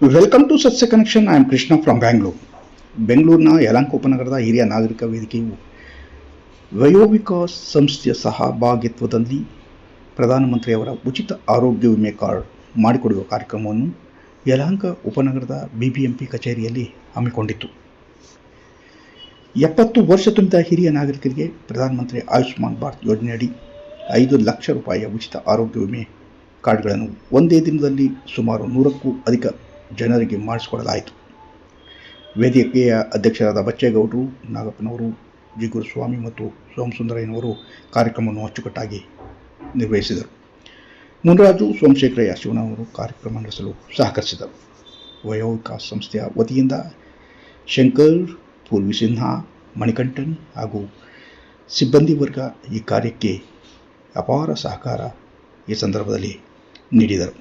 Welcome to ಸತ್ಯ connection. I am Krishna from Bangalore. ಬೆಂಗಳೂರಿನ ಯಲಹಂಕ ಉಪನಗರದ ಹಿರಿಯ ನಾಗರಿಕ ವೇದಿಕೆಯು ವಯೋವಿಕಾಸ್ ಸಂಸ್ಥೆಯ ಸಹಭಾಗಿತ್ವದಲ್ಲಿ ಪ್ರಧಾನಮಂತ್ರಿಯವರ ಉಚಿತ ಆರೋಗ್ಯ ವಿಮೆ ಕಾರ್ಡ್ ಮಾಡಿಕೊಡುವ ಕಾರ್ಯಕ್ರಮವನ್ನು ಯಲಹಂಕ ಉಪನಗರದ ಬಿಬಿಎಂಪಿ ಕಚೇರಿಯಲ್ಲಿ ಹಮ್ಮಿಕೊಂಡಿತ್ತು. 70 ವರ್ಷ ತುಂಬಿದ ಹಿರಿಯ ನಾಗರಿಕರಿಗೆ ಪ್ರಧಾನಮಂತ್ರಿ ಆಯುಷ್ಮಾನ್ ಭಾರತ್ ಯೋಜನೆಯಡಿ 5 ಲಕ್ಷ ರೂಪಾಯಿಯ ಉಚಿತ ಆರೋಗ್ಯ ವಿಮೆ ಕಾರ್ಡ್ಗಳನ್ನು ಒಂದೇ ದಿನದಲ್ಲಿ ಸುಮಾರು 100ಕ್ಕೂ ಅಧಿಕ ಜನರಿಗೆ ಮಾಡಿಸಿಕೊಡಲಾಯಿತು. ವೇದಿಕೆಯ ಅಧ್ಯಕ್ಷರಾದ ಬಚ್ಚೇಗೌಡರು, ನಾಗಪ್ಪನವರು, ಜಿ ಗುರುಸ್ವಾಮಿ ಮತ್ತು ಸೋಮಸುಂದರಯ್ಯನವರು ಕಾರ್ಯಕ್ರಮವನ್ನು ಅಚ್ಚುಕಟ್ಟಾಗಿ ನಿರ್ವಹಿಸಿದರು. ಮುನರಾಜು, ಸೋಮಶೇಖರಯ್ಯ, ಶಿವನವರು ಕಾರ್ಯಕ್ರಮ ನಡೆಸಲು ಸಹಕರಿಸಿದರು. ವಯೋವಿಕಾಸ್ ಸಂಸ್ಥೆಯ ವತಿಯಿಂದ ಶಂಕರ್, ಪೂರ್ವಿ ಸಿನ್ಹಾ, ಮಣಿಕಂಠನ್ ಹಾಗೂ ಸಿಬ್ಬಂದಿ ವರ್ಗ ಈ ಕಾರ್ಯಕ್ಕೆ ಅಪಾರ ಸಹಕಾರ ಈ ಸಂದರ್ಭದಲ್ಲಿ ನೀಡಿದರು.